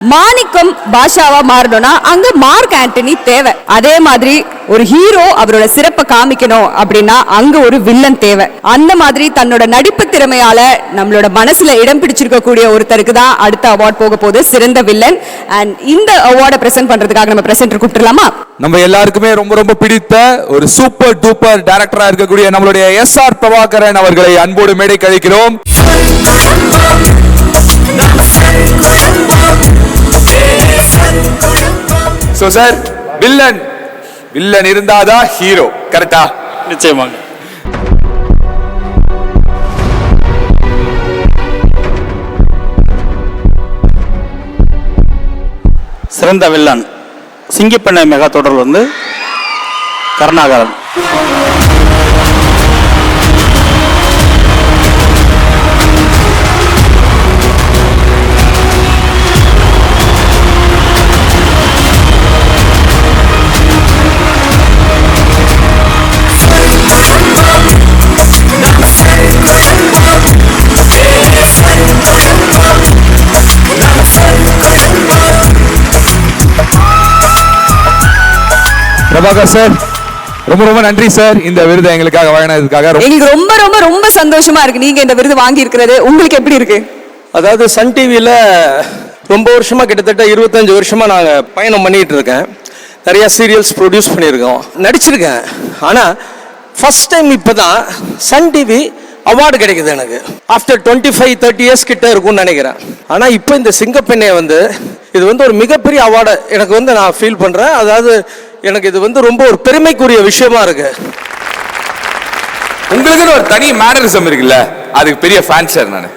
மாணிக்கம் பாஷாவா மாறணும்னா அங்க Mark Antony தேவை. அதே மாதிரி ஒரு ஹீரோ அவரோட சிறப்பை காமிக்கணும் அப்படின்னா அங்க ஒரு வில்லன் தேவை. அந்த மாதிரி தன்னோட நடிப்பு திறமையால நம்மளோட மனசுல இடம் பிடிச்சிருக்கக்கூடிய ஒருத்தருக்கு தான் அடுத்த அவார்ட் போக போகுது, சிறந்த வில்லன். அண்ட் இந்த அவார்டை பிரசன்ட் பண்றதுக்காக நம்ம பிரசன்டர் கூப்பிட்டுலாமா? நம்ம எல்லாருக்குமே ரொம்ப ரொம்ப பிடித்த ஒரு சூப்பர் டூப்பர் டைரக்டரா இருக்கக்கூடிய நம்மளுடைய SR பிரபாகரன் அவர்களை அன்போடு மேடை கழிக்கிறோம். சோ சார், வில்லன் இருந்தாதான் ஹீரோ, கரெக்டா? நிச்சயமாக. சிறந்த வில்லன் சிங்கப்பெண்ணை மெகா தொடர் வந்து கருணாகரன். பிரபாகர் சார், ரொம்ப ரொம்ப நன்றி சார் இந்த விருதை எங்களுக்காக வழங்கினதுக்காக. எங்களுக்கு ரொம்ப ரொம்ப ரொம்ப சந்தோஷமா இருக்கு நீங்க இந்த விருது வாங்கி இருக்கிறது. உங்களுக்கு எப்படி இருக்கு? அதாவது சன் டிவியில் ரொம்ப வருஷமா, கிட்டத்தட்ட 25 வருஷமா நாங்கள் பயணம் பண்ணிட்டு இருக்கேன். நிறைய சீரியல்ஸ் ப்ரொடியூஸ் பண்ணியிருக்கோம், நடிச்சிருக்கேன். ஆனால் ஃபர்ஸ்ட் டைம் இப்போ தான் சன் டிவி அவார்டு கிடைக்குது எனக்கு. ஆஃப்டர் 25-30 இயர்ஸ் கிட்ட இருக்கும்னு நினைக்கிறேன். ஆனால் இப்போ இந்த சிங்கப்பெண்ணை வந்து இது வந்து ஒரு மிகப்பெரிய அவார்டு எனக்கு வந்து நான் ஃபீல் பண்ணுறேன். அதாவது எனக்கு இது வந்து ரொம்ப ஒரு பெருமைக்குரிய விஷயமா இருக்கு. உங்களுக்கு ஒரு தனி மேனரிசம் இருக்குல்ல, அதுக்கு பெரிய ஃபேன் சார் நான்.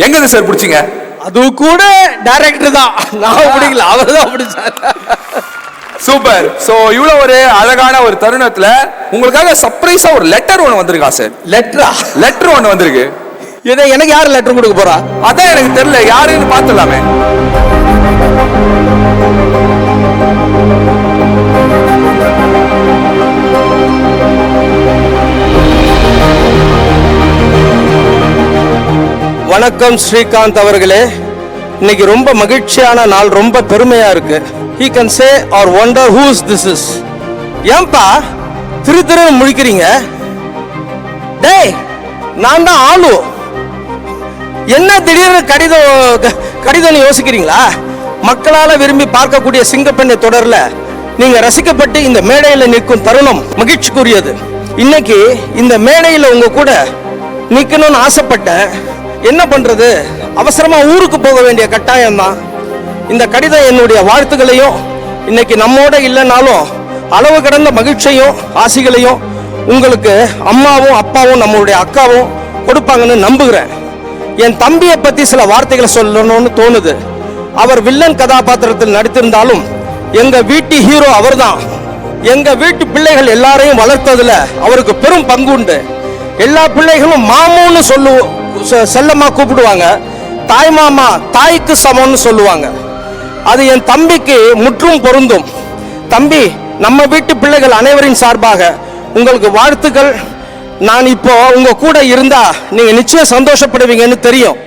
எங்க சார் பிடிச்சிங்க? அது கூட டைரக்டர் தான், நான் பிடிக்கல, அவர் தான் பிடிச்சார். சூப்பர். சோ இவ்வளவு ஒரு அழகான ஒரு தருணத்துல உங்களுக்காக சர்ப்ரைஸா ஒரு லெட்டர் ஒன்று வந்திருக்கா சார். லெட்டர் ஒன்று வந்திருக்கு. இதை எனக்கு யார் லெட்டர் கொடுக்க போறா? அதான் எனக்கு தெரியல, யாருன்னு பார்த்துலாமே. வணக்கம் ஸ்ரீகாந்த் அவர்களே, இன்னைக்கு ரொம்ப மகிழ்ச்சியான நாள், ரொம்ப பெருமையா இருக்கு. He can say or wonder who's this is. ஏன்பா திரு முழிக்கிறீங்க? டேய், நான் தான் ஆளு. என்ன திடீர்னு கடிதம் யோசிக்கிறீங்களா? மக்களால விரும்பி பார்க்கக்கூடிய சிங்கப்பெண்ணை தொடர்ல நீங்க ரசிக்கப்பட்டு இந்த மேடையில் நிற்கும் தருணம் மகிழ்ச்சிக்குரியது. இன்னைக்கு இந்த மேடையில் உங்க கூட நிற்கணும்னு ஆசைப்பட்டேன். என்ன பண்றது, அவசரமா ஊருக்கு போக வேண்டிய கட்டாயம் தான். இந்த கடிதம் என்னுடைய வாழ்த்துக்களையும், இன்னைக்கு நம்மோட இல்லைனாலும் அளவு கடந்த மகிழ்ச்சியும் ஆசிகளையும் உங்களுக்கு அம்மாவும் அப்பாவும் நம்மளுடைய அக்காவும் கொடுப்பாங்கன்னு நம்புகிறேன். என் தம்பியை பத்தி சில வார்த்தைகளை சொல்லணும்னு தோணுது. அவர் வில்லன் கதாபாத்திரத்தில் நடித்திருந்தாலும் எங்க வீட்டு ஹீரோ அவர்தான். எங்க வீட்டு பிள்ளைகள் எல்லாரையும் வளர்த்ததுல அவருக்கு பெரும் பங்கு உண்டு. எல்லா பிள்ளைகளும் மாமூன்னு செல்லமா கூப்பிடுவாங்க. தாய் மாமா தாய்க்கு சமம்னு சொல்லுவாங்க. அது என் தம்பிக்கு முற்றும் பொருந்தும். தம்பி, நம்ம வீட்டு பிள்ளைகள் அனைவரின் சார்பாக உங்களுக்கு வாழ்த்துக்கள். நான் இப்போ உங்க கூட இருந்தா நீங்க நிச்சயம் சந்தோஷப்படுவீங்கன்னு தெரியும்.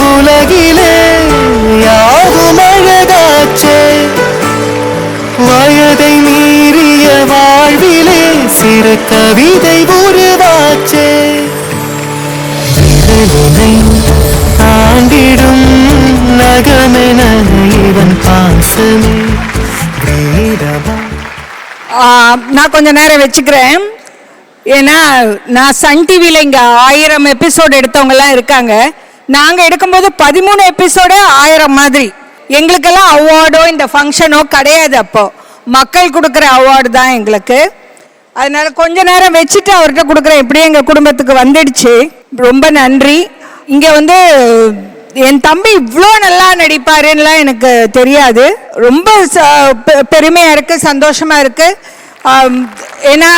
உலகிலே யாவும் அழகாச்சே, வயதை மீறிய வாழ்விலே சிறு கவிதை உருவாச்சே, தாண்டிடும் நகமென இவன் பாசமே. நான் கொஞ்ச நேரம் வச்சுக்கிறேன். ஏன்னா நான் சன் டிவியில் இங்கே 1000 எபிசோடு எடுத்தவங்கலாம் இருக்காங்க. நாங்கள் எடுக்கும்போது 13 எபிசோடே 1000 மாதிரி. எங்களுக்கெல்லாம் அவார்டோ இந்த ஃபங்க்ஷனோ கிடையாது. அப்போ மக்கள் கொடுக்குற அவார்டு தான் எங்களுக்கு. அதனால கொஞ்ச நேரம் வச்சுட்டு அவர்கிட்ட கொடுக்குறேன். எப்படியும் எங்கள் குடும்பத்துக்கு வந்துடுச்சு. ரொம்ப நன்றி. இங்கே வந்து என் தம்பி இவ்வளோ நல்லா நடிப்பாருன்னெலாம் எனக்கு தெரியாது. ரொம்ப பெருமையாக இருக்குது, சந்தோஷமாக இருக்குது. ஏன்னா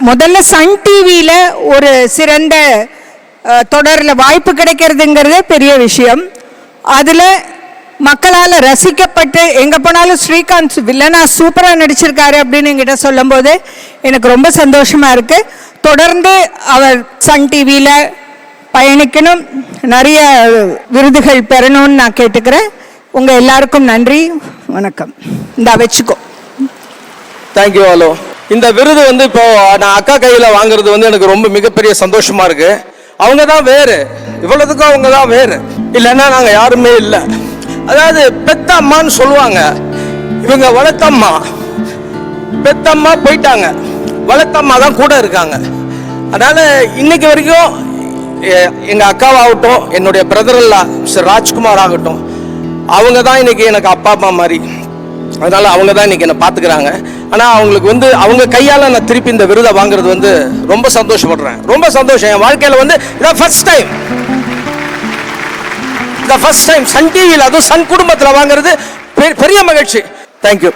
முதல்ல சன் டிவியில் ஒரு சிறந்த தொடரில் வாய்ப்பு கிடைக்கிறதுங்கிறதே பெரிய விஷயம். அதில் மக்களால் ரசிக்கப்பட்டு எங்கே போனாலும் ஸ்ரீகாந்த் வில்லனா சூப்பராக நடிச்சிருக்காரு அப்படின்னு என்கிட்ட சொல்லும் போது எனக்கு ரொம்ப சந்தோஷமாக இருக்குது. தொடர்ந்து அவர் சன் டிவியில் பயணிக்கணும், நிறைய விருதுகள் பெறணும்னு நான் கேட்டுக்கிறேன். உங்க எல்லாருக்கும் நன்றி, வணக்கம். இந்த வச்சுக்கோ. தேங்க்யூ ஆலோ. இந்த விருது வந்து இப்போ நான் அக்கா கையில் வாங்குறது வந்து எனக்கு ரொம்ப மிகப்பெரிய சந்தோஷமா இருக்கு. அவங்க தான் வேறு, இவ்வளவுக்கும் அவங்க தான் வேறு, இல்லைன்னா நாங்கள் யாருமே இல்லை. அதாவது பெத்த அம்மான்னு சொல்லுவாங்க, இவங்க வளர்த்தம்மா. பெத்தம்மா போயிட்டாங்க, வளர்த்தம்மா தான் கூட இருக்காங்க. அதனால இன்னைக்கு வரைக்கும் எங்க அக்காவாகட்டும், என்னுடைய பிரதர் மிஸ்டர் ராஜ்குமார் ஆகட்டும், அவங்க தான் இன்னைக்கு எனக்கு அப்பா அம்மா மாதிரி. அதனால அவங்க தான் இன்னைக்கு என்னை பார்த்துக்கிறாங்க. ஆனால் அவங்களுக்கு வந்து அவங்க கையால் நான் திருப்பி இந்த விருதை வாங்குறது வந்து ரொம்ப சந்தோஷப்படுறேன். ரொம்ப சந்தோஷம். என் வாழ்க்கையில் வந்து இதான் ஃபர்ஸ்ட் டைம் சன் டிவியில், அதுவும் சன் குடும்பத்தில் வாங்குறது பெரிய மகிழ்ச்சி. தேங்க்யூ.